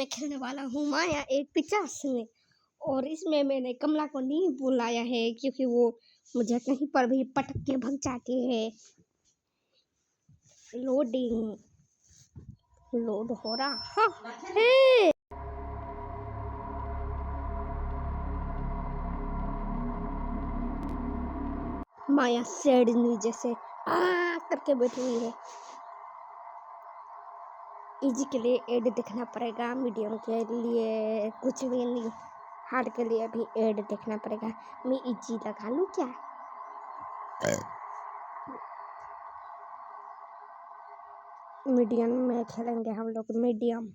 मैं खेलने वाला हूँ माया 150 में। और इसमें मैंने कमला को नहीं बुलाया है क्योंकि वो मुझे कहीं पर भी पटक के भग जाती है। लोडिंग लोड हो रहा है। माया सैड नीचे से करके बैठी हुई है। इजी के लिए एड देखना पड़ेगा, मीडियम के लिए कुछ भी नहीं, हार्ड के लिए भी एड देखना पड़ेगा। मैं इजी लगा लूँ क्या? मीडियम में खेलेंगे हम लोग, मीडियम।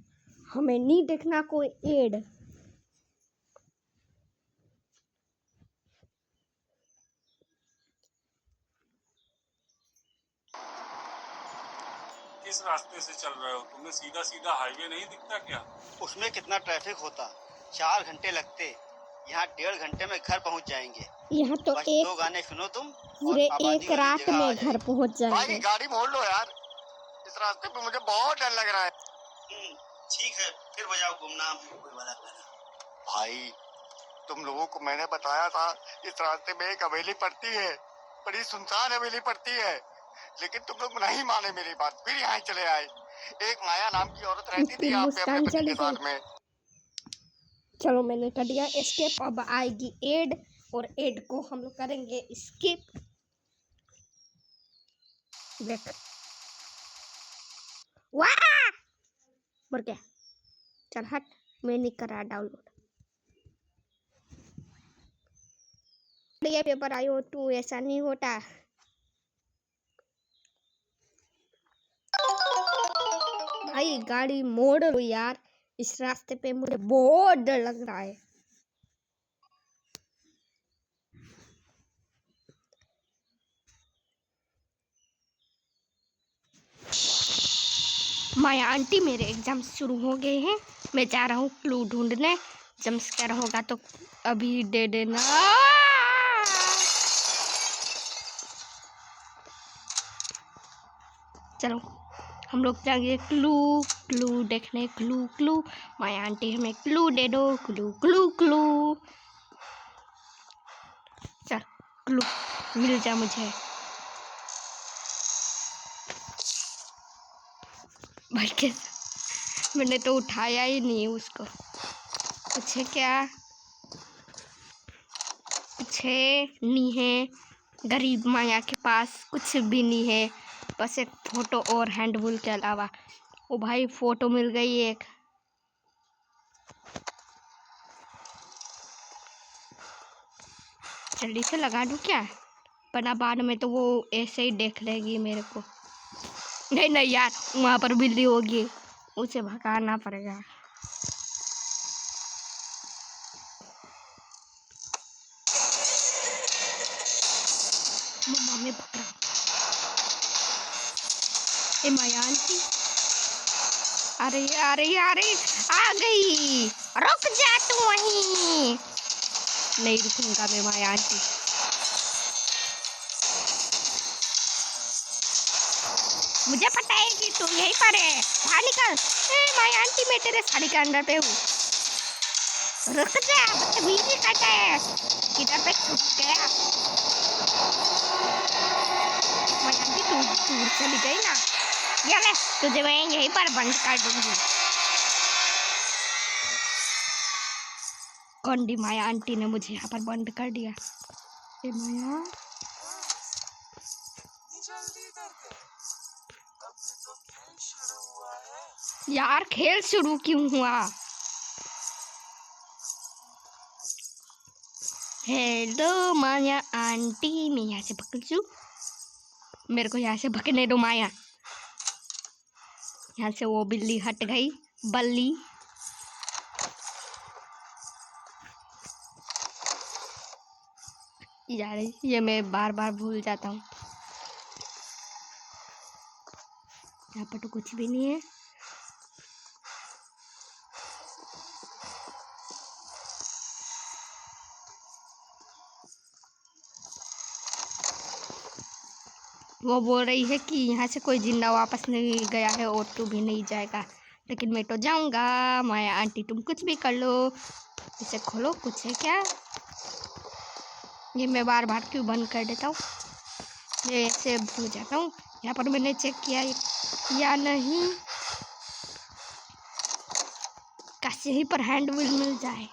हमें नहीं देखना कोई एड। किस रास्ते से चल रहे हो? तुम्हें सीधा सीधा हाईवे नहीं दिखता क्या? उसमें कितना ट्रैफिक होता, 4 घंटे लगते। यहाँ 1.5 घंटे में घर पहुँच जाएंगे। यहाँ तो बस एक 2 गाने सुनो तुम पूरे और एक रात में घर पहुँच जाएंगे। भाई गाड़ी मोड़ लो यार, इस रास्ते पे मुझे बहुत डर लग रहा है। ठीक है, फिर बजाओ गुमनाम है कोई वाला गाना। भाई तुम लोगों को मैंने बताया था इस रास्ते में एक हवेली पड़ती है, बड़ी सुनसान हवेली पड़ती है, लेकिन तुम लोग नहीं माने मेरी बात, फिर यहाँ चले आए। एक माया नाम की औरत रहती थी यहाँ पे अपने पति के साथ में। चलो मैंने कर दिया एस्केप। अब आएगी एड और एड को हम लोग करेंगे स्किप। देख वाह मर गया। चल हट, मैं नहीं कर रहा डाउनलोड। ये पेपर आई हो तू, ऐसा नहीं होता। भाई गाड़ी मोड़ लो यार, इस रास्ते पे मुझे बहुत डर लग रहा है। माया आंटी मेरे एग्जाम शुरू हो गए हैं, मैं जा रहा हूँ क्लू ढूंढने। जंप स्केयर होगा तो अभी दे देना। चलो हम लोग जाएंगे क्लू क्लू देखने। क्लू क्लू माया आंटी हमें क्लू दे दो। क्लू क्लू क्लू चल क्लू मिल जा मुझे। भाई कैसे, मैंने तो उठाया ही नहीं उसको। कुछ है क्या? कुछ है नहीं है, गरीब माया के पास कुछ भी नहीं है, बस एक फोटो और हैंडबुल के अलावा। ओ भाई फोटो मिल गई एक। जल्दी से लगा दूं क्या, वरना बाद में तो वो ऐसे ही देख लेगी मेरे को। नहीं नहीं यार, वहाँ पर बिल्ली होगी, उसे भगाना पड़ेगा। मम्मा मैं भगा। ए माया आंटी, अरे अरे अरे आ गई, रुक जा तू वहीं। नहीं रुकूंगा मैं माया आंटी। मुझे पता है कि तू यहीं पर है, बाहर निकल। माया आंटी मैं तेरे साड़ी के अंदर पे हूँ, रुक जा, बदतमीजी करता है, किधर पे छुप गया। माया आंटी तू दूर चली गई ना, ये ले तुझे मैं यहीं पर बंद कर दूंगी। कौन दी माया आंटी ने मुझे यहाँ पर बंद कर दिया। ए माया यार, खेल शुरू क्यों हुआ? हेलो माया आंटी, मैं यहाँ से भग जू, मेरे को यहाँ से भगने दो माया। यहाँ से वो बिल्ली हट गई, बल्ली। यार ये मैं बार बार भूल जाता हूँ। यहाँ पर तो कुछ भी नहीं है। वो बोल रही है कि यहाँ से कोई जिंदा वापस नहीं गया है और तू भी नहीं जाएगा। लेकिन मैं तो जाऊंगा। माया आंटी तुम कुछ भी कर लो। इसे खोलो, कुछ है क्या? ये मैं बार बार क्यों बंद कर देता हूँ? ये ऐसे भूल जाता हूँ। यहाँ पर मैंने चेक किया या नहीं। काश यहीं पर हैंड व्हील मिल जाए,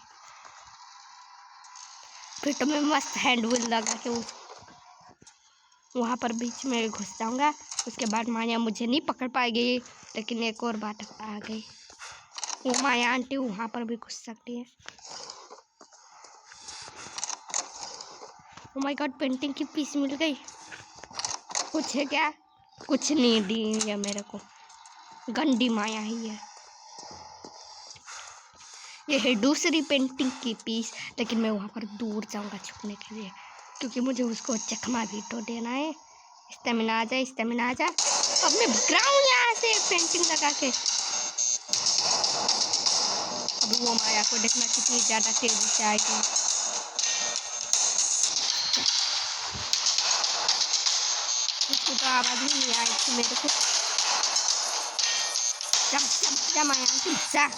फिर तो मैं मस्त हैंड व्हील लगा के वहाँ पर बीच में घुस जाऊँगा। उसके बाद माया मुझे नहीं पकड़ पाएगी। लेकिन एक और बात आ गई, वो माया आंटी वहाँ पर भी घुस सकती है। ओह माय गॉड, पेंटिंग की पीस मिल गई। कुछ है क्या? कुछ नहीं दी है मेरे को, गंदी माया ही है। ये है दूसरी पेंटिंग की पीस, लेकिन मैं वहाँ पर दूर जाऊँगा छुपने के लिए, क्योंकि मुझे उसको चकमा भी तो देना है। स्टेमिना आ जाए, स्टेमिना आ जाए। अब मैं भग रहा हूँ यहाँ से पेंटिंग लगा के। अब वो माया को देखना कितनी ज़्यादा तेजी से आएगी। उसको तो आवाज़ ही नहीं आई थी मेरे को। जा माया जा।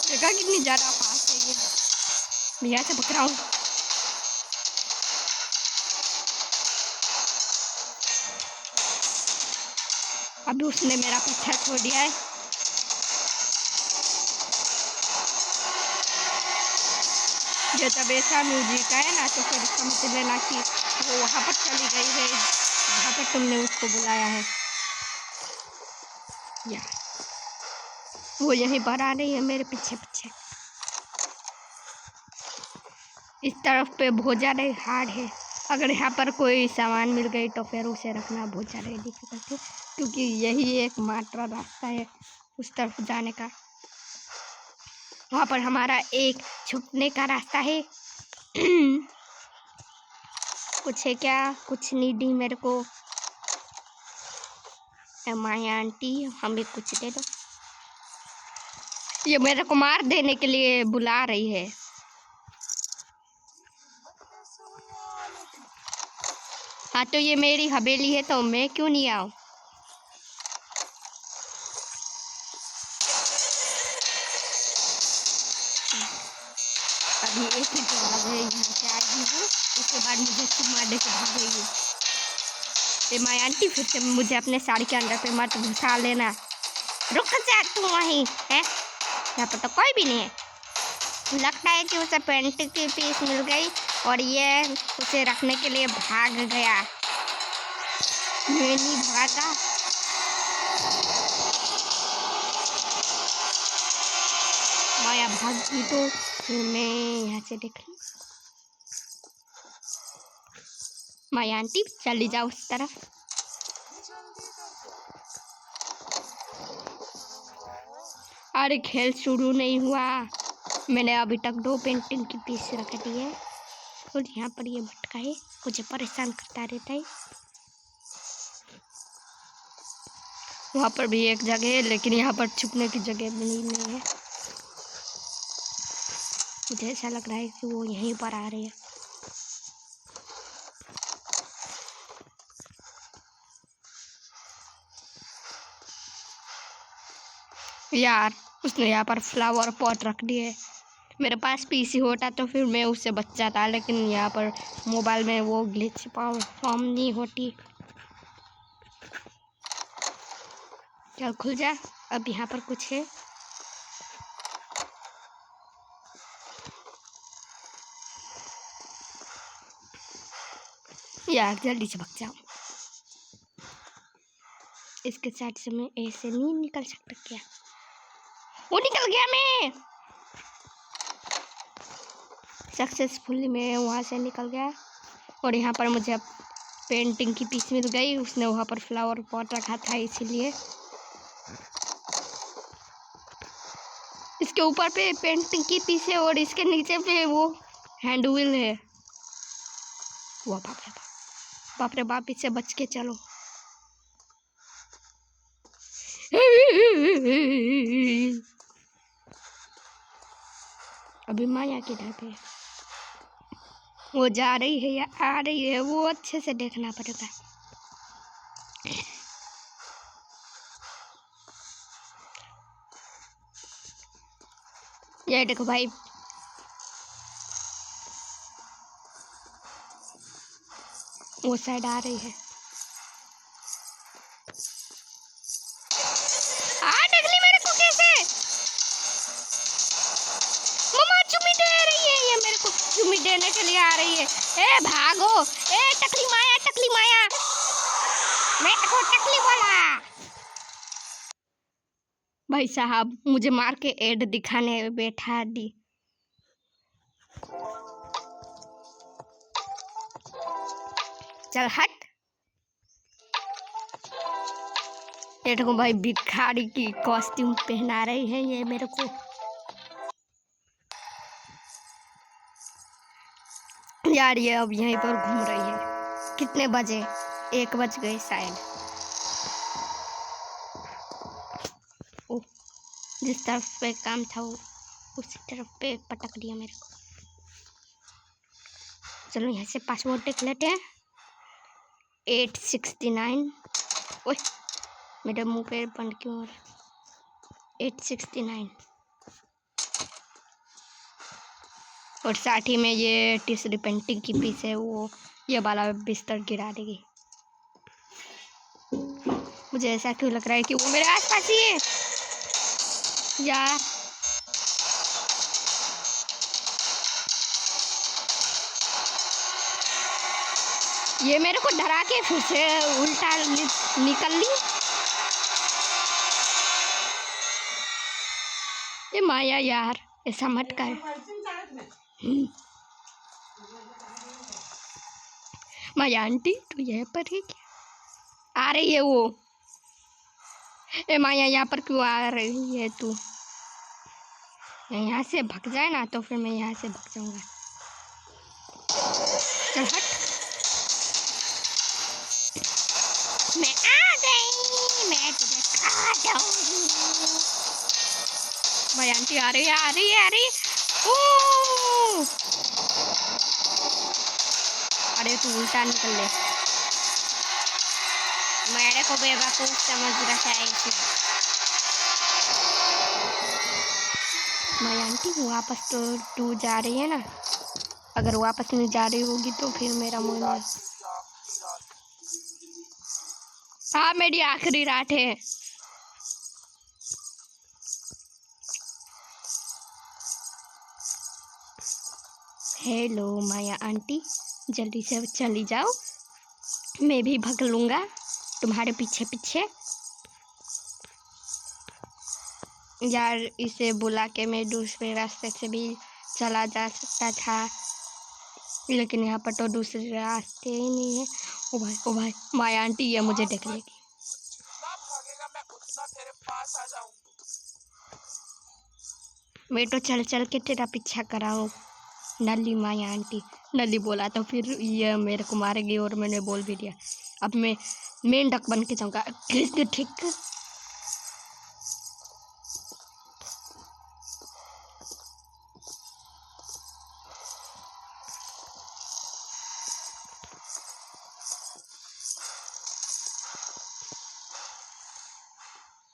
देखा कितनी ज़्यादा फास्ट है ये। मैं यहाँ से भग रहा हूँ। अभी उसने मेरा पीछा छोड़ दिया है। जब ऐसा म्यूजिक है ना, तो फिर समझ लेना कि वो वहाँ पर चली गई है जहाँ पर तुमने उसको बुलाया है। या वो यहीं पर आ रही है मेरे पीछे पीछे। इस तरफ पे बहुत ज़्यादा हार्ड है। अगर यहाँ पर कोई सामान मिल गई तो फिर उसे रखना बहुत ज़्यादा डिफिकल्ट है, क्योंकि यही एकमात्र रास्ता है उस तरफ जाने का। वहाँ पर हमारा एक छुपने का रास्ता है। कुछ है क्या? कुछ नहीं दी मेरे को। माया आंटी हमें कुछ दे दो। ये मेरे को मार देने के लिए बुला रही है। हाँ तो ये मेरी हवेली है, तो मैं क्यों नहीं आऊँ? अभी एक ही तो लगे यहाँ से आएगी वो, उसके बाद मुझे चुम्मा दे के भागेगी। ये माया आंटी फिर से मुझे अपने साड़ी के अंदर पे मत घुसा लेना। रुक जा तू वहीं है, यहाँ पर तो कोई भी नहीं है। लगता है कि उसे पेंटिंग की पीस मिल गई और ये उसे रखने के लिए भाग गया। मैं नहीं भागा। माया भागी तो फिर मैं यहाँ से देख लूँ। माया आंटी चली जाओ उस तरफ। अरे खेल शुरू नहीं हुआ, मैंने अभी तक 2 पेंटिंग की पीस रख दी है और यहाँ पर ये भटका है, मुझे परेशान करता रहता है। वहाँ पर भी एक जगह है, लेकिन यहाँ पर छुपने की जगह भी नहीं है। मुझे ऐसा लग रहा है कि वो यहीं पर आ रही है। यार उसने यहाँ पर फ्लावर पॉट रख दिए। मेरे पास पीसी होता तो फिर मैं उससे बच जाता, लेकिन यहाँ पर मोबाइल में वो ग्लिच फॉर्म नहीं होती। चल खुल जा। अब यहाँ पर कुछ है। यार जल्दी से भाग जाओ। इसके साथ से मैं ऐसे नहीं निकल सकता क्या? वो निकल गया, मैं सक्सेसफुली मैं वहाँ से निकल गया। और यहाँ पर मुझे पेंटिंग की पीस मिल गई। उसने वहाँ पर फ्लावर पॉट रखा था, इसीलिए इसके ऊपर पे पेंटिंग की पीस है और इसके नीचे पे वो हैंड व्हील है। वाह बाप रे बाप, बाप रे बाप, इससे बच के चलो। अभी माया किधर पे? वो जा रही है या आ रही है, वो अच्छे से देखना पड़ेगा। ये देखो भाई, वो साइड आ रही है। देख ली मेरे को कैसे। मम्मा चुम्मी दे रही है, ये मेरे को चुम्मी देने के लिए आ रही है। ए भागो, ए टकली माया, टकली माया, मैं को टकली बोला। भाई साहब मुझे मार के एड दिखाने बैठा दी। चल हट। ये देखो भाई, भिखारी की कॉस्ट्यूम पहना रही है ये मेरे को। यार ये अब यहीं पर घूम रही है। कितने बजे? 1 बज गए शायद। ओ, जिस तरफ पे काम था वो उसी तरफ पे पटक दिया मेरे को। चलो यहाँ से पासवर्ड देख लेते हैं। 869। ओए मेरे मुंह पे बंद क्यों हो रहा? 869। और साथ ही में ये तीसरी पेंटिंग की पीस है, वो ये वाला बिस्तर गिरा देगी। मुझे ऐसा क्यों लग रहा है कि वो मेरे आसपास ही है यार। ये मेरे को डरा के फिर से उल्टा निकल ली। ये माया यार, ऐसा मत कर। माया आंटी तू यहाँ पर है क्या? आ रही है वो। ए माया यहाँ पर क्यों आ रही है तू? यहाँ से भाग जाए ना तो फिर मैं यहाँ से भाग जाऊंगा। चल हट। मैं आ गई, मैं तुझे खा जाऊंगी। माया आंटी आ रही है, आ रही है, आ रही है। अरे तू उल्टा निकल ले। मेरे को बेवकूफ समझ रखा है इसे। माया आंटी वापस तो तू जा रही है ना? अगर वापस नहीं जा रही होगी तो फिर मेरा मुंह नहीं। हाँ मेरी आखिरी रात है। हेलो माया आंटी, जल्दी से चली जाओ, मैं भी भाग लूँगा तुम्हारे पीछे पीछे। यार इसे बुला के मैं दूसरे रास्ते से भी चला जा सकता था, लेकिन यहाँ पर तो दूसरे रास्ते ही नहीं है। ओ भाई माया आंटी ये मुझे देख लेगी। मैं तो चल चल के तेरा पीछा कराऊँ। नली माया आंटी, नली बोला तो फिर ये मेरे को मारेगी, और मैंने बोल भी दिया। अब मैं मेन डक बन के जाऊँगा। ठीक।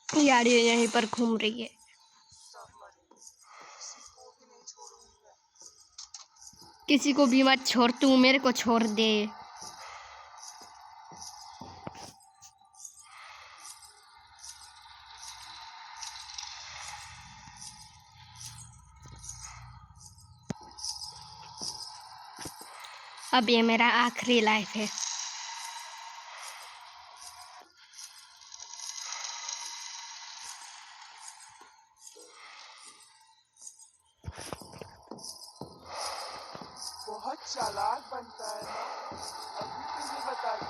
यार ये यहीं पर घूम रही है। किसी को भी मत छोड़, तू मेरे को छोड़ दे। अब ये मेरा आखिरी लाइफ है। बहुत चालाक बनता है ना, अभी क्यों नहीं बताती?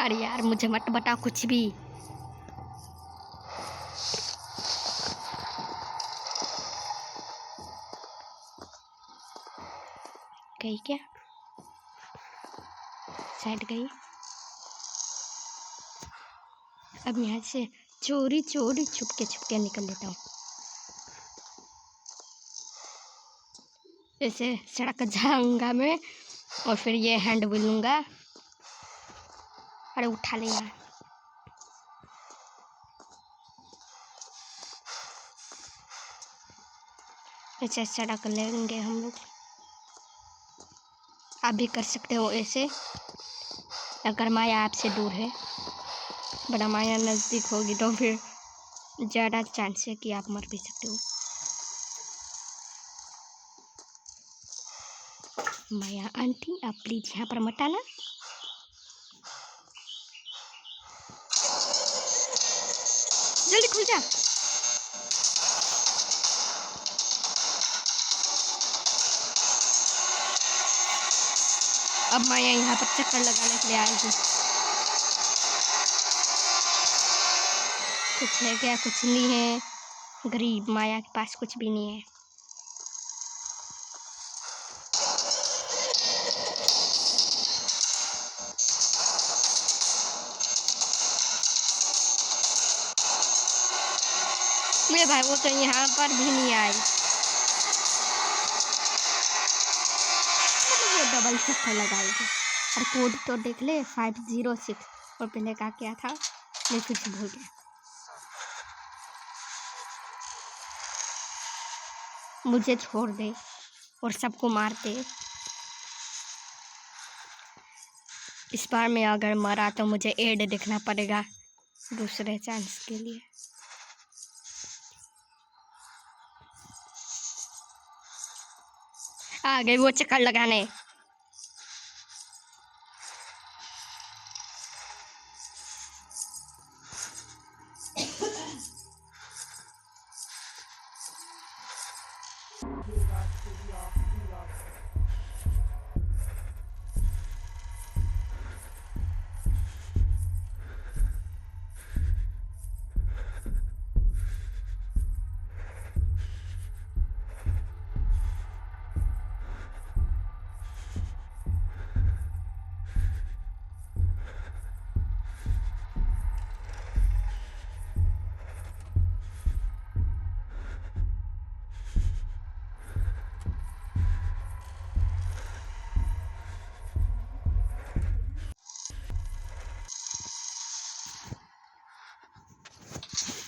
अरे यार मुझे मत बता कुछ भी। गई क्या? शायद गई। अब यहाँ से चोरी चोरी छुपके निकल लेता हूँ। ऐसे सड़क जाऊंगा मैं, और फिर ये हैंड भी लूँगा। अरे उठा ले यार। ऐसे सड़क लेंगे हम लोग। आप भी कर सकते हो ऐसे, अगर माया आपसे दूर है। बड़ा माया नज़दीक होगी तो फिर ज़्यादा चांस है कि आप मर भी सकते हो। माया आंटी आप प्लीज़ यहाँ पर मत आना। जल्दी खुल जा। अब माया यहाँ पर चक्कर लगाने के लिए आएगी। कुछ है क्या? कुछ नहीं है। गरीब माया के पास कुछ भी नहीं है। मेरे भाई वो तो यहाँ पर भी नहीं आई। वो डबल चक्कर लगाएगी। और कोड तो देख ले 506। और पहले का क्या था मैं कुछ भूल गया। मुझे छोड़ दे और सबको मार दे। इस बार मैं अगर मरा तो मुझे एड देखना पड़ेगा दूसरे चांस के लिए। आ गए वो चक्कर लगाने। ये रात तेरी आखिरी रात है।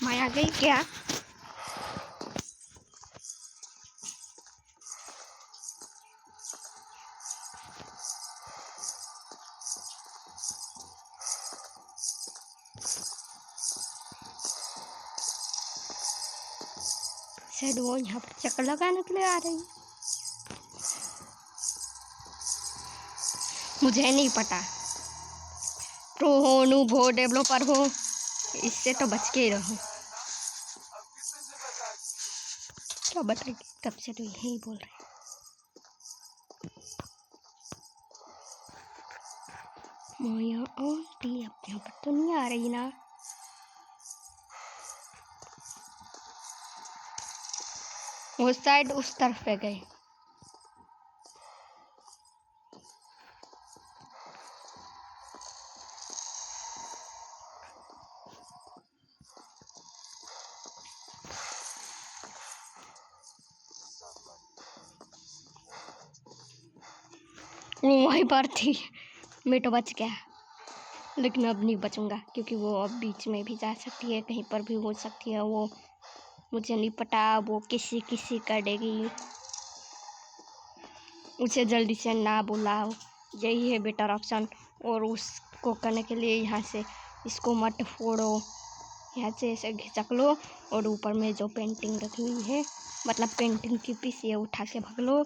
माया गई क्या? शायद वो यहाँ पर चक्कर लगाने के लिए आ रही है। मुझे नहीं पता। प्रो हो, नूब हो, डेवलपर हो, इससे तो बच के ही रहो। क्या बताएगी? तब से तो यही बोल रहे हैं। माया आंटी अब यहाँ पर तो नहीं आ रही ना। वो साइड उस तरफ पे गए। वो वहीं पर थी। मैं तो बच गया, लेकिन अब नहीं बचूंगा क्योंकि वो अब बीच में भी जा सकती है, कहीं पर भी हो सकती है। वो मुझे नहीं पता वो किसी किसी कर देगी। उसे जल्दी से ना बुलाओ, यही है बेटर ऑप्शन। और उसको करने के लिए यहाँ से इसको मत फोड़ो, यहाँ से ऐसे घिसक लो और ऊपर में जो पेंटिंग रखी हुई है, मतलब पेंटिंग की पीस, ये उठा के भाग लो।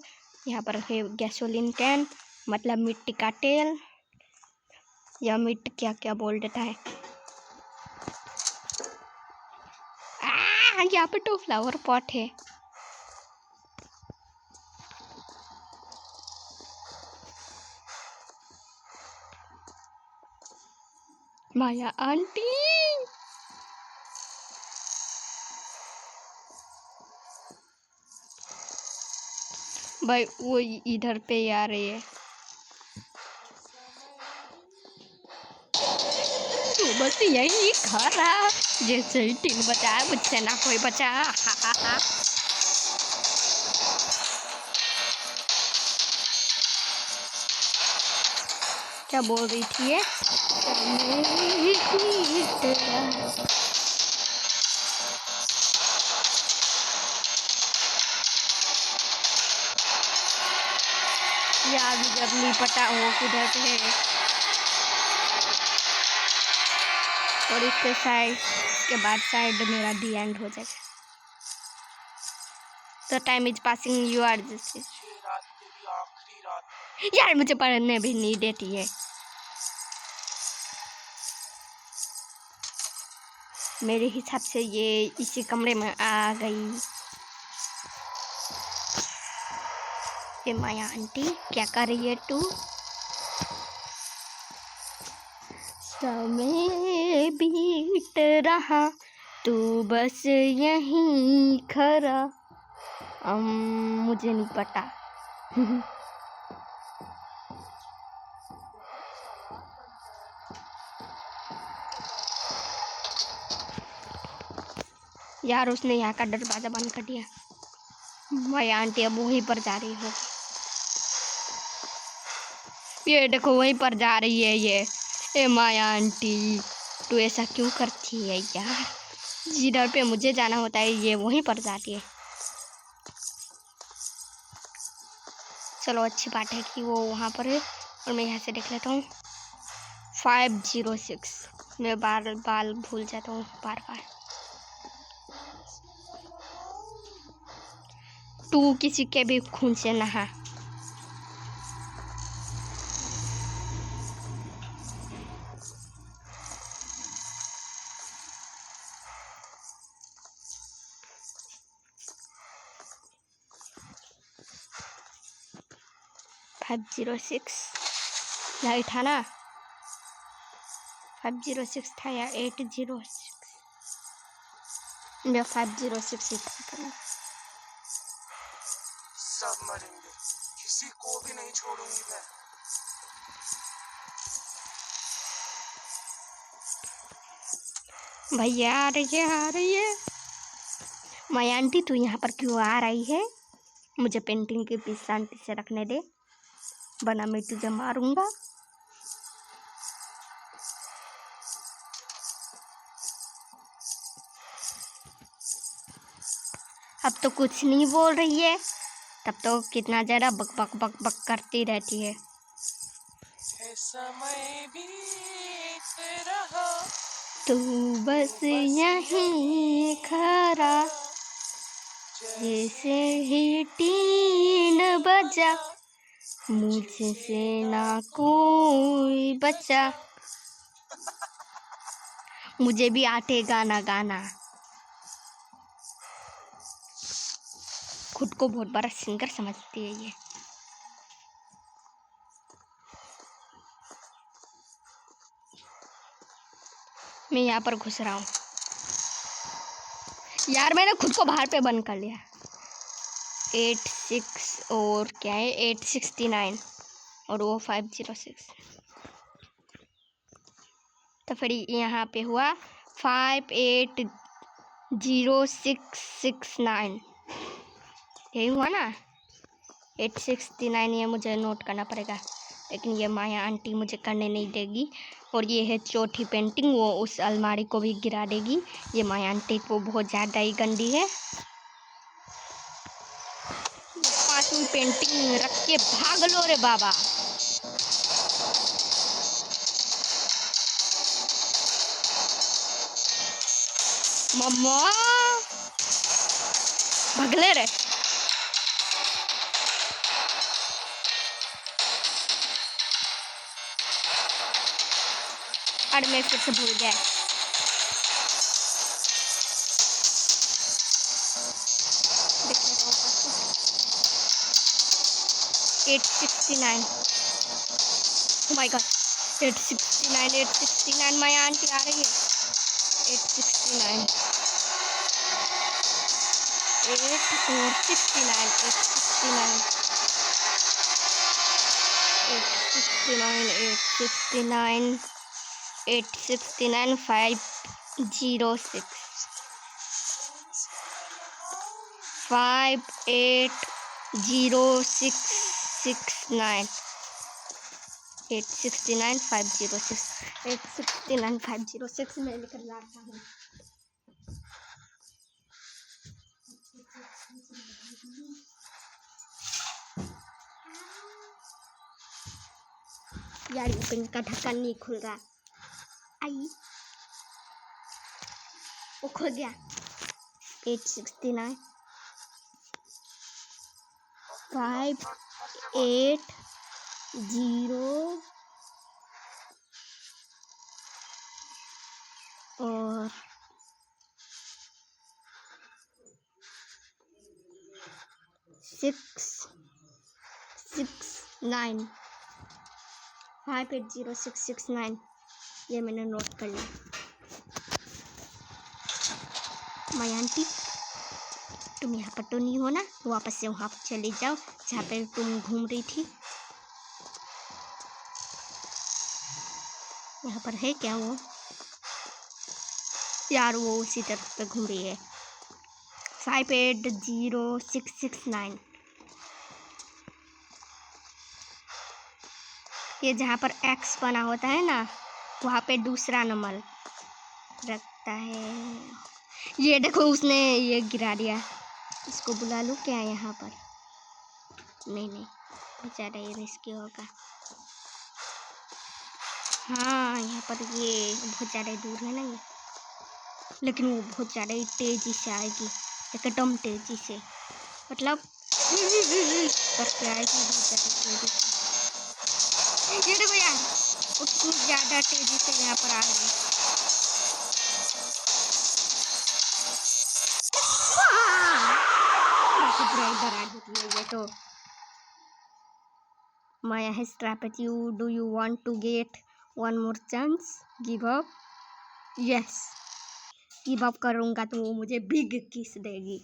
यहाँ पर है गैसोलीन कैन, मतलब मिट्टी का तेल या मिट्टी क्या क्या बोल देता है। यहाँ पे तो फ्लावर पॉट है। माया आंटी भाई वो इधर पे ही आ रही है। तू बस यही खा जैसे ही 3 बचा, मुझसे ना कोई बचा। हा हा हा। क्या बोल रही थी ये? यार मुझे अब नहीं पता वो किधर पे है। और इसके साइड के बाद साइड मेरा दी एंड हो जाएगा। The time is passing, you are just. ये रात तेरी आखिरी रात। यार मुझे पढ़ने भी नहीं देती है। मेरे हिसाब से ये इसी कमरे में आ गई। ये माया आंटी क्या कर रही है तू? समय बीत रहा तू बस यहीं खड़ा। मुझे नहीं पता। यार उसने यहाँ का दरवाजा बंद कर दिया। माया आंटी अब वहीं पर जा रही हो। ये देखो वहीं पर जा रही है ये। ए माया आंटी तू ऐसा क्यों करती है यार? जिधर पे मुझे जाना होता है ये वहीं पर जाती है। चलो अच्छी बात है कि वो वहाँ पर है। और मैं यहाँ से देख लेता हूँ 506। मैं बाल भूल जाता हूँ बार बार। तू किसी के भी खून से नहा। फाइव 506 यही था ना? 506 था या 806? मैं 506 ही था। सब मरेंगे, किसी को भी नहीं छोड़ूंगी मैं। भैया आ रही है, आ रही है। माया आंटी तू यहाँ पर क्यों आ रही है? मुझे पेंटिंग के पीस शांति से रखने दे, वरना मैं तुझे मारूंगा। अब तो कुछ नहीं बोल रही है, तब तो कितना ज़्यादा बक बक बक बक करती रहती है। समय बीत रहा तू बस यहीं खड़ा, जैसे ही 3 बजा मुझसे ना कोई बचा। मुझे भी आते गाना गाना। खुद को बहुत बड़ा सिंगर समझती है ये। मैं यहाँ पर घुस रहा हूँ। यार मैंने खुद को बाहर पे बंद कर लिया। 86 और क्या है 869 और वो 506। तो फिर यहाँ पे हुआ 580669। यही हुआ ना? 869 ये मुझे नोट करना पड़ेगा, लेकिन ये माया आंटी मुझे करने नहीं देगी। और ये है चौथी पेंटिंग, वो उस अलमारी को भी गिरा देगी। ये माया आंटी को बहुत ज़्यादा ही गंदी है। 5वीं पेंटिंग रख के भाग लो रे बाबा। मम्मा भगले रे। अरे मैं फिर से भूल गया। देख लेता हूँ 869। Oh my god 869 Maya aunty आ रही है। 869 8 और 69 869 869 506 58069 869 506 869 506 मैं लिख लाता हूँ। यार ये पेन का ढक्कन नहीं खुल रहा। आई वो खुल गया। 869 5 8 0 और 669 580669 ये मैंने नोट कर लिया। माय आंटी तुम यहाँ पर तो नहीं हो ना, वापस से वहाँ पर चले जाओ जहाँ पे तुम घूम रही थी। यहाँ पर है क्या वो? यार वो उसी तरफ पे घूम रही है। 580669 ये जहाँ पर एक्स बना होता है ना, वहाँ पे दूसरा नंबर रखता है। ये देखो उसने ये गिरा दिया। इसको बुला लूँ क्या यहाँ पर? नहीं बेचारा ये रिस्की होगा। हाँ यहाँ पर ये बहुत ज़्यादा दूर है ना ये, लेकिन वो बहुत ज़्यादा तेज़ी से आएगी, एकदम तेज़ी से, मतलब करके आएगी बहुत ज़्यादा तेज़ी से। ये देखो यार वो कितनी ज़्यादा तेज़ी से यहाँ पर आ गई। इधर आ जाती है ये तो। Maya has trapped you. Do you want to get one more chance? Give up? Yes. Give up करूँगा तो वो मुझे बिग किस देगी।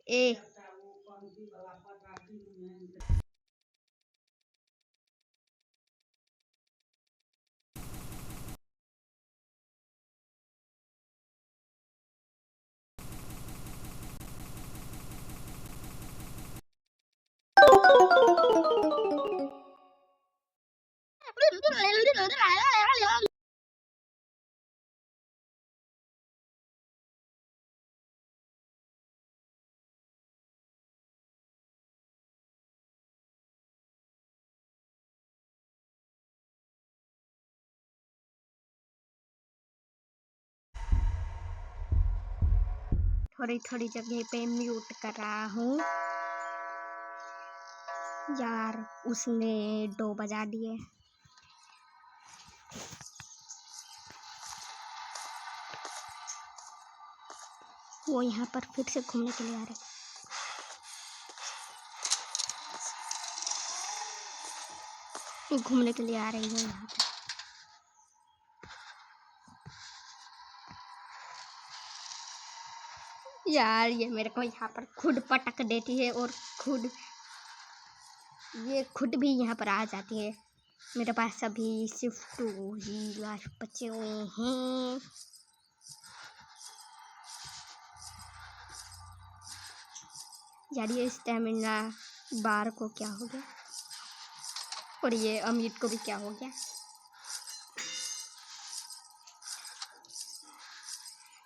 ए थोड़ी थोड़ी जगह पे म्यूट कर रहा हूँ यार, उसने 2 बजा दिए। वो यहाँ पर फिर से घूमने के लिए आ रहे। घूमने के लिए आ रही है यहाँ पे। यार ये मेरे को यहाँ पर खुद पटक देती है और खुद भी यहाँ पर आ जाती है। मेरे पास अभी सिर्फ 2 ही लाइफ बचे हुए हैं। यार ये स्टेमिना बार को क्या हो गया, और ये अमित को भी क्या हो गया।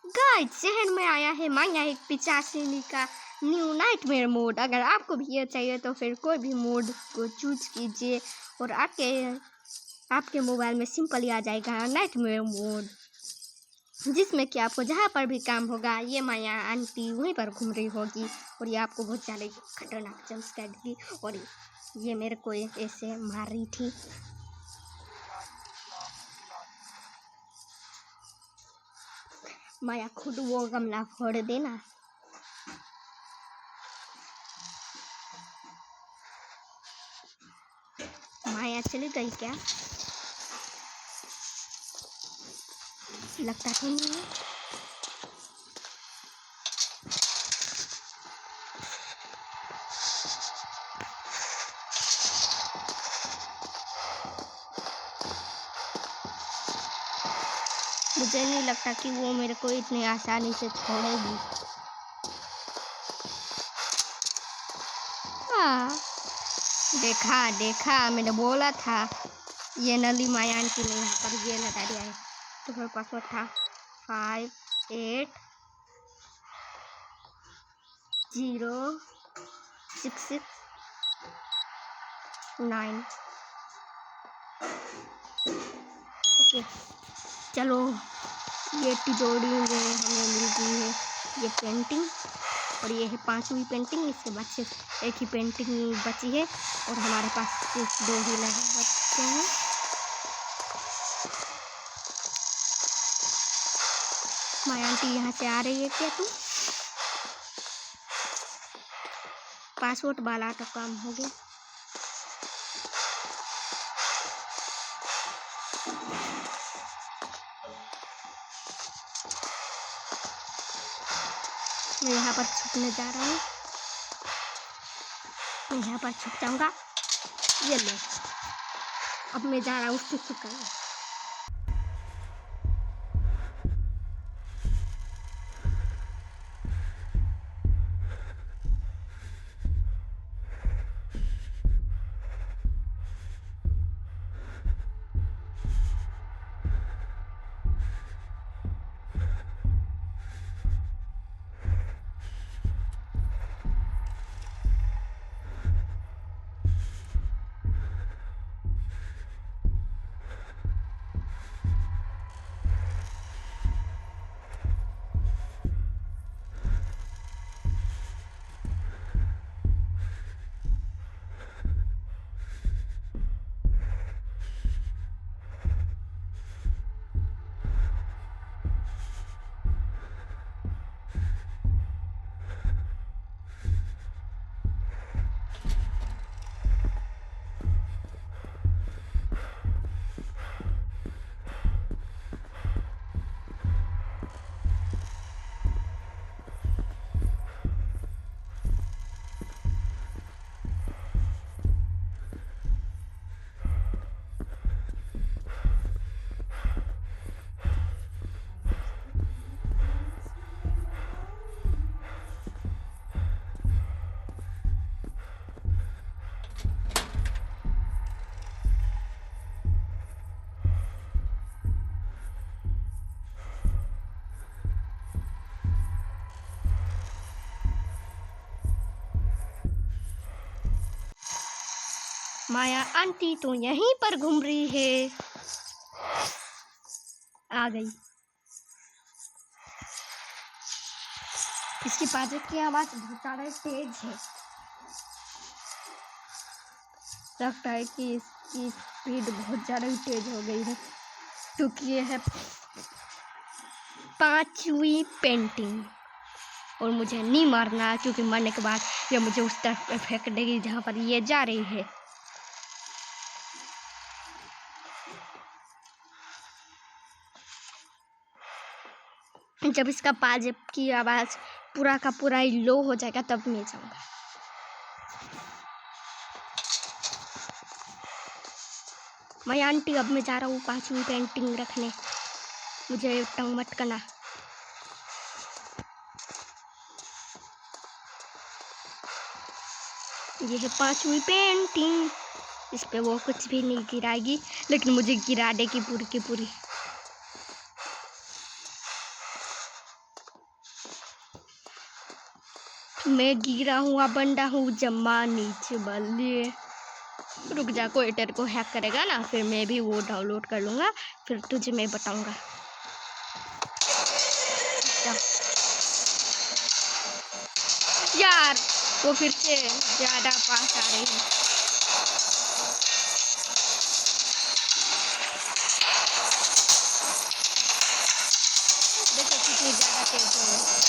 गाइस शहर में आया है माया 85 का न्यू नाइटमेयर मोड। अगर आपको भी ये चाहिए तो फिर कोई भी मोड को चूज कीजिए और आपके मोबाइल में सिंपली आ जाएगा नाइटमेयर मोड, जिसमें कि आपको जहाँ पर भी काम होगा ये माया आंटी वहीं पर घूम रही होगी और ये आपको बहुत ज़्यादा खतरनाक जंपस्केयर देगी। और ये मेरे को ऐसे मार रही थी। माया खुद वो गमला फोड़ देना। माया चली गई क्या? लगता तो नहीं है। मुझे नहीं लगता कि वो मेरे को इतनी आसानी से छोड़ेगी। हाँ देखा मैंने बोला था। ये नली माया आंटी ने यहाँ पर ये लगा दिया है। तो मेरे पासवर्ड था 580669। चलो, ये तिजोरी में हमें मिल गई है ये पेंटिंग, और ये है 5वीं पेंटिंग। इसके बाद सिर्फ एक ही पेंटिंग बची है और हमारे पास सिर्फ 2 ही लगे बचे हैं। माय आंटी यहाँ से आ रही है क्या तू? पासपोर्ट वाला तो काम हो गया। मैं यहाँ पर छुपने जा रहा हूँ। मैं यहाँ पर छुप जाऊँगा। ये ले, अब मैं जा रहा हूँ उसको छुपाने। माया आंटी तो यहीं पर घूम रही है। आ गई। इसकी पाजक की आवाज बहुत ज़्यादा तेज है। लगता है कि इसकी स्पीड बहुत ज़्यादा तेज हो गई है, क्योंकि ये है 5वीं पेंटिंग और मुझे नहीं मारना, क्योंकि मरने के बाद ये मुझे उस तरफ फेंक देगी जहाँ पर ये जा रही है। जब इसका पाजेब की आवाज़ पूरा का पूरा ही लो हो जाएगा तब मैं जाऊँगा। मैं आंटी अब मैं जा रहा हूँ 5वीं पेंटिंग रखने। मुझे तंग मत करना। ये है 5वीं पेंटिंग। इस पे वो कुछ भी नहीं गिराएगी, लेकिन मुझे गिरा देगी पूरी की पूरी। मैं गिरा हुआ बंदा हूँ, जमा नीचे बल्ले। रुक जा, कोई एडिटर को हैक करेगा ना, फिर मैं भी वो डाउनलोड कर लूँगा, फिर तुझे मैं बताऊँगा। यार वो फिर से ज़्यादा पास आ रही है। देखो कितनी ज़्यादा तेज हो गई।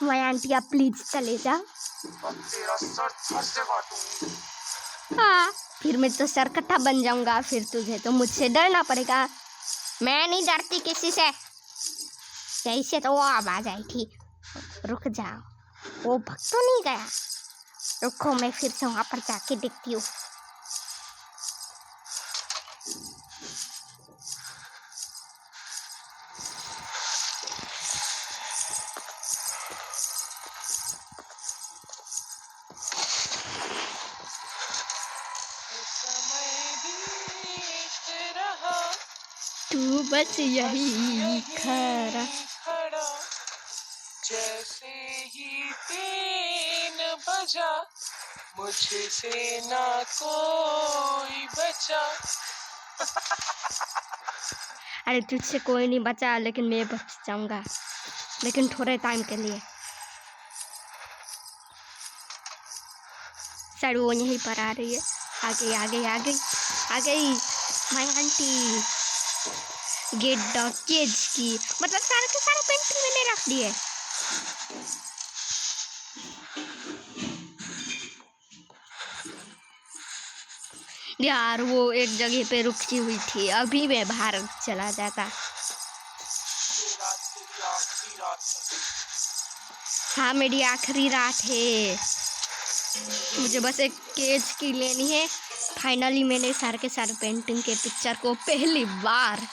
मैं आंटी आप प्लीज चले जा। तेरा सर धड़ से काटूंगी। हाँ, फिर मैं तो सरकट्टा बन जाऊंगा, फिर तुझे तो मुझसे डरना पड़ेगा। मैं नहीं डरती किसी से। जैसे तो वो आवाज आई थी। रुक जाओ, वो भग तो नहीं गया। रुको, मैं फिर से वहां पर जाके देखती हूँ। तू बस यही खरा। खड़ा जैसे ही 3 बजा मुझसे ना कोई बचा। अरे तुझसे कोई नहीं बचा, लेकिन मैं बच जाऊंगा, लेकिन थोड़े टाइम के लिए। सर वो यहीं पर आ रही है। आ गई आ गई आ गई आ गई my aunty. Get the cage key, मतलब सारे के सारे पेंटिंग मैंने रख दिए। यार वो एक जगह पे रुकी हुई थी, अभी मैं बाहर चला जाता। ये रात तेरी आखिरी रात है। हाँ मेरी आखिरी रात है, मुझे बस एक केज की लेनी है। फाइनली मैंने सारे के सारे पेंटिंग के पिक्चर को पहली बार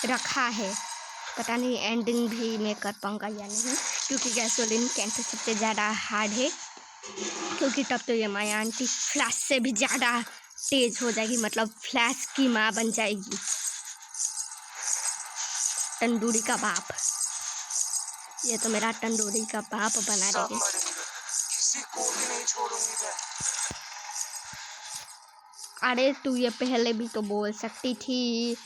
रखा है। पता नहीं एंडिंग भी मैं कर पाऊंगा या नहीं, क्योंकि गैसोलीन कैंसर सबसे ज़्यादा हार्ड है। क्योंकि तब तो ये माया आंटी फ्लैश से भी ज़्यादा तेज हो जाएगी, मतलब फ्लैश की माँ बन जाएगी, तंदूरी का बाप। ये तो मेरा तंदूरी का बाप बना सब देगी। मरेंगे, किसी को भी नहीं छोड़ूंगी मैं। अरे तू ये पहले भी तो बोल सकती थी।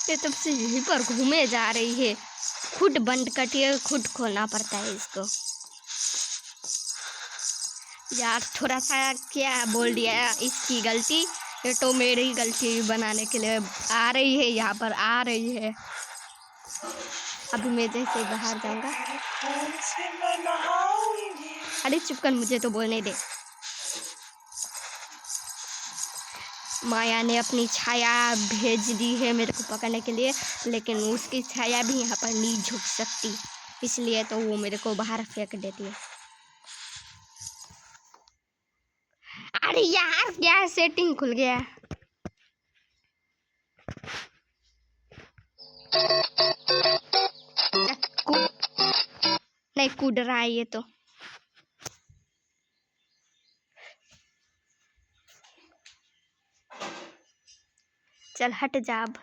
ये तब से यहीं पर घूमे जा रही है, खुद बंद करती है, खुद खोलना पड़ता है इसको। यार थोड़ा सा क्या बोल दिया, इसकी गलती। ये तो मेरी गलती बनाने के लिए आ रही है, यहाँ पर आ रही है। अभी मैं जैसे ही बाहर जाऊंगा। तेरे खून से मैं नहाऊंगी। अरे चुप कर, मुझे तो बोलने दे। माया ने अपनी छाया भेज दी है मेरे को पकड़ने के लिए, लेकिन उसकी छाया भी यहाँ पर नहीं झुक सकती, इसलिए तो वो मेरे को बाहर फेंक देती है। अरे यार क्या सेटिंग खुल गया। नहीं कूद रहा है ये तो। चल हट जा अब।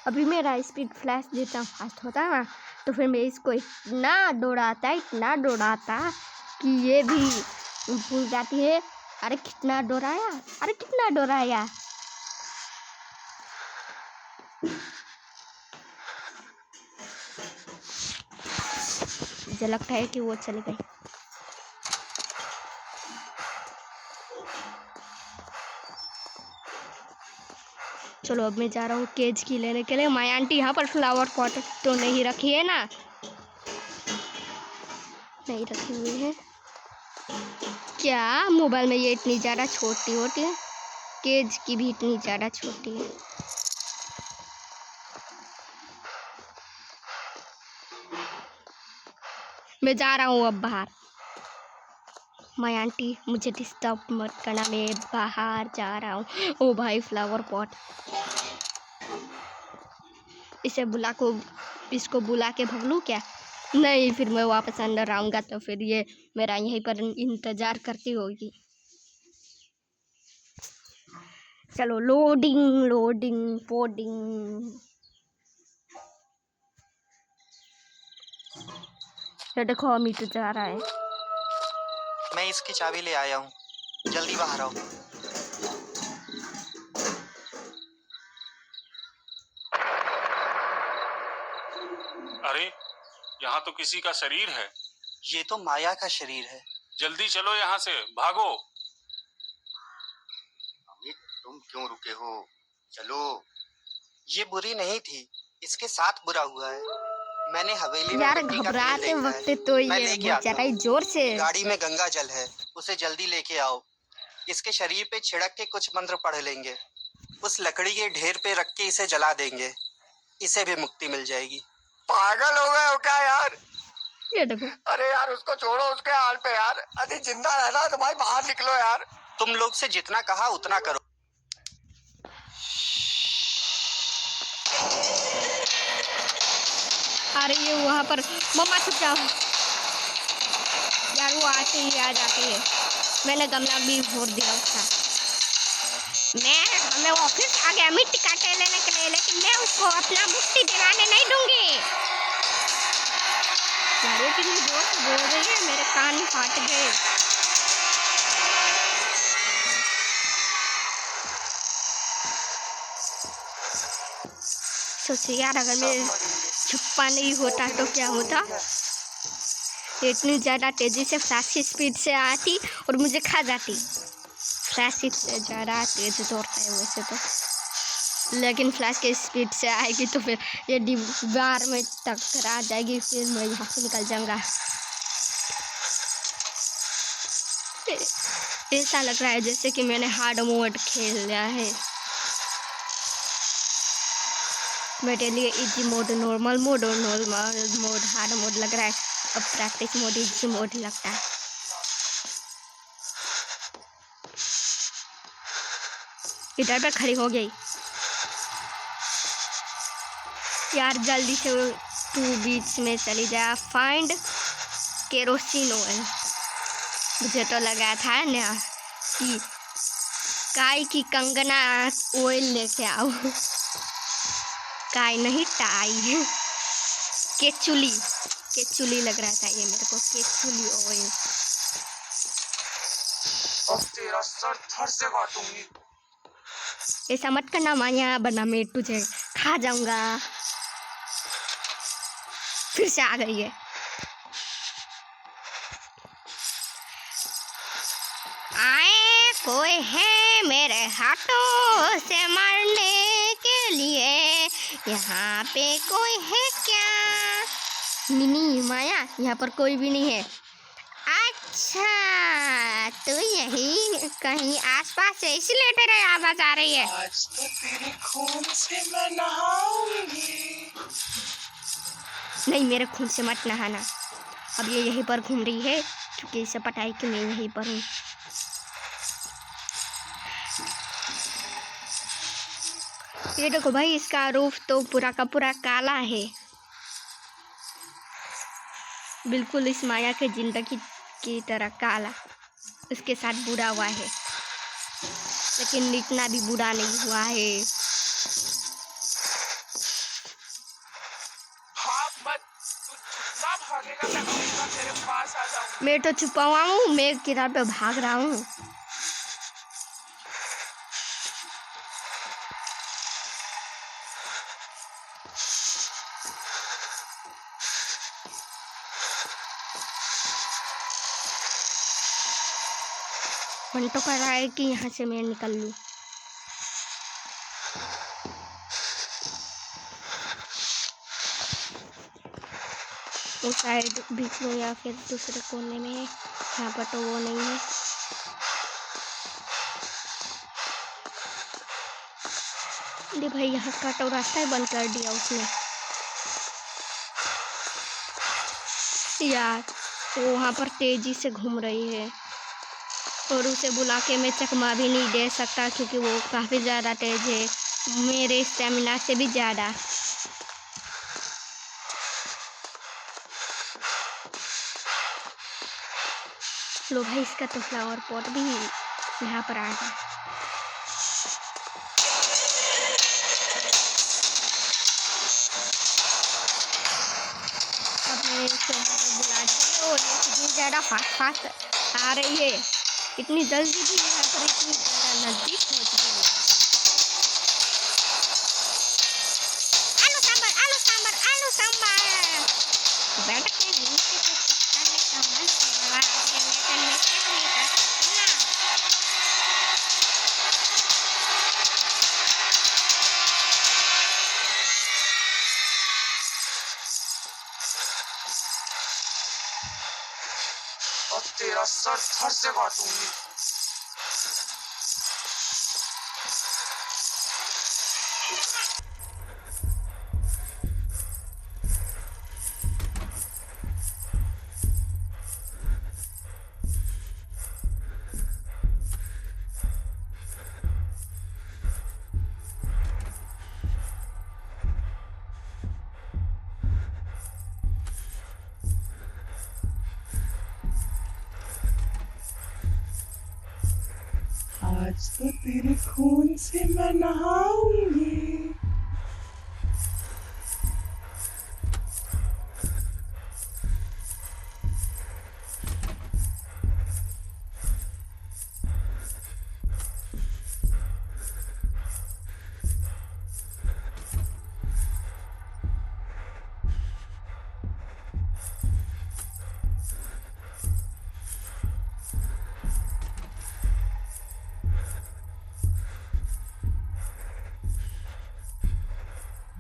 अभी मेरा स्पीड फ्लैश जितना फास्ट होता ना, तो फिर मैं इसको इतना दौड़ाता कि ये भी भूल जाती है। अरे कितना दौड़ाया, अरे कितना दौड़ाया। मुझे लगता है कि वो चली गई। चलो अब मैं जा रहा हूँ केज की लेने के लिए। माया आंटी यहाँ पर फ्लावर पॉट तो नहीं रखी है ना? नहीं रखी हुई है क्या? मोबाइल में ये इतनी ज़्यादा छोटी होती है, केज की भी इतनी ज़्यादा छोटी है। मैं जा रहा हूँ अब बाहर। माया आंटी मुझे डिस्टर्ब मत करना, मैं बाहर जा रहा हूँ। ओ भाई फ्लावर पॉट, इसको बुला के भग लूँ क्या? नहीं, फिर मैं वापस अंदर आऊँगा तो फिर ये मेरा यहीं पर इंतज़ार करती होगी। चलो लोडिंग पोडिंग। ये देखो अमित जा रहा है। मैं इसकी चाबी ले आया हूँ, जल्दी बाहर आओ। अरे यहाँ तो किसी का शरीर है। ये तो माया का शरीर है। जल्दी चलो यहाँ से, भागो। अमित तुम क्यों रुके हो? चलो। ये बुरी नहीं थी, इसके साथ बुरा हुआ है। मैंने हवेली में यार मिट्टी का तेल घबराते देखा वक्त है। तो मैं ये लेके बहुत आता ज़्यादा हूँ। ही जोर से। गाड़ी में गंगा जल है, उसे जल्दी लेके आओ। इसके शरीर पे छिड़क के कुछ मंत्र पढ़ लेंगे, उस लकड़ी के ढेर पे रख के इसे जला देंगे, इसे भी मुक्ति मिल जाएगी। पागल हो गए हो क्या यार? ये देखो अरे यार उसको छोड़ो उसके हाल पे यार। अरे जिंदा रहना तो भाई बाहर निकलो यार। तुम लोग से जितना कहा उतना करो। अरे ये वहाँ पर मम्मा छुप जाओ यार, वो आते ही आ जाती है। मैंने गमला भी फोड़ दिया उसका। मैं ऑफिस आ गया मिट्टी काटे लेने के लिए, लेकिन मैं उसको अपना मुट्ठी दिलाने नहीं दूंगी। यार ये कितनी जोर से बोल रही है, मेरे कान फाट गए। सोचिए यार, अगर मेरे छुपा नहीं होता तो क्या होता। इतनी ज़्यादा तेज़ी से फ्लैश की स्पीड से आती और मुझे खा जाती। फ्लैश से ज़्यादा तेज़ दौड़ता है वैसे तो, लेकिन फ्लैश की स्पीड से आएगी तो फिर ये दीवार में टकरा जाएगी, फिर मैं यहाँ से निकल जाऊँगा। ऐसा लग रहा है जैसे कि मैंने हार्ड मोड खेल लिया है। मेरे लिए इजी मोड, नॉर्मल मोड और नॉर्मल मोड हार्ड मोड लग रहा है। अब प्रैक्टिस मोड इजी मोड लगता है। इधर पे खड़ी हो गई यार, जल्दी से तू बीच में चली जा। Find kerosene oil. मुझे तो लगा था ना कि काय की कंगना ऑयल लेके आओ। काय नहीं, टाई। केचुली लग रहा था ये मेरे को, केचुली ऑयल। अब तेरा सर धड़ से काटूंगी। ऐसा मत करना माया, वरना मैं तुझे खा जाऊंगा। फिर से आ गई है। आए कोई है मेरे हाथों से मारने के लिए, यहाँ पे कोई है क्या? मिनी माया, यहाँ पर कोई भी नहीं है। अच्छा तो यही कहीं आसपास है, इसलिए तेरे आवाज आ रही है। आज तो तेरे खून से मैं नहाऊंगी। नहीं, मेरे खून से मत नहाना। अब ये यहीं पर घूम रही है क्योंकि इसे पता है कि मैं यहीं पर हूँ। ये देखो भाई, इसका रूफ तो पूरा का पूरा काला है, बिल्कुल इस माया के जिंदगी की तरह काला। उसके साथ बुरा हुआ है, लेकिन इतना भी बुरा नहीं हुआ है। भाग मत, तू जितना भागेगा मैं हमेशा तेरे पास आ जाऊंगा। मैं तो छुपा हुआ हूँ, मैं किनारे पे भाग रहा हूँ। मन तो कर रहा है कि यहाँ से मैं निकल लूँ। उस साइड बीच में या फिर दूसरे कोने में है, यहाँ पर तो वो नहीं है। अरे भाई, यहाँ का तो रास्ता ही बंद कर दिया उसने यार। वो वहाँ पर तेजी से घूम रही है और उसे बुला के मैं चकमा भी नहीं दे सकता क्योंकि वो काफ़ी ज़्यादा तेज है, मेरे स्टेमिना से भी ज़्यादा। लो भाई, इसका तो फ्लावर पॉट भी यहाँ पर आ गया। अब मैं इसको यहाँ पर बुलाती हूँ और ये कितनी ज़्यादा फास्ट आ रही है, इतनी जल्दी भी यहाँ पर इतनी ज़्यादा नज़दीक पहुँच रही है। आलू सांभर, आलू सांभर, आलू सांभर। बैठ के नीचे को करने का मन है, लेकिन मैं क्या नहीं कर सकती ना। अब तेरा सर धड़ से काटूंगी। आज तो तेरे खून से मैं नहाऊंगी।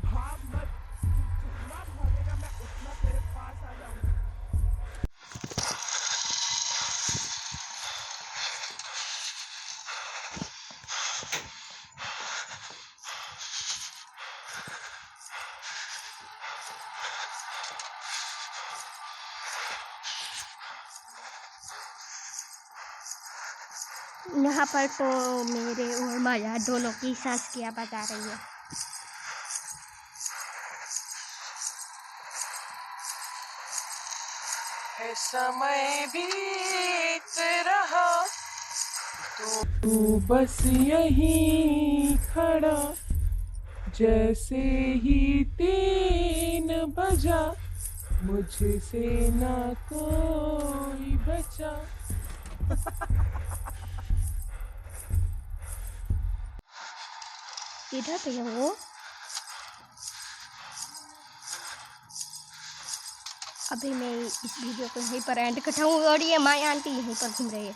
भाग मत, जितना भागेगा मैं उतना तेरे पास आ जाऊंगा। यहाँ पर तो मेरे और माया दोनों की सांस की आवाज आ रही है। है समय बीत रहा तू बस यहीं खड़ा, जैसे ही 3 बजा मुझसे ना कोई बचा। इधर पे है वो। अभी मैं इस वीडियो को यहीं पर एंड करता हूँ और ये माया आंटी यहीं पर घूम रही है।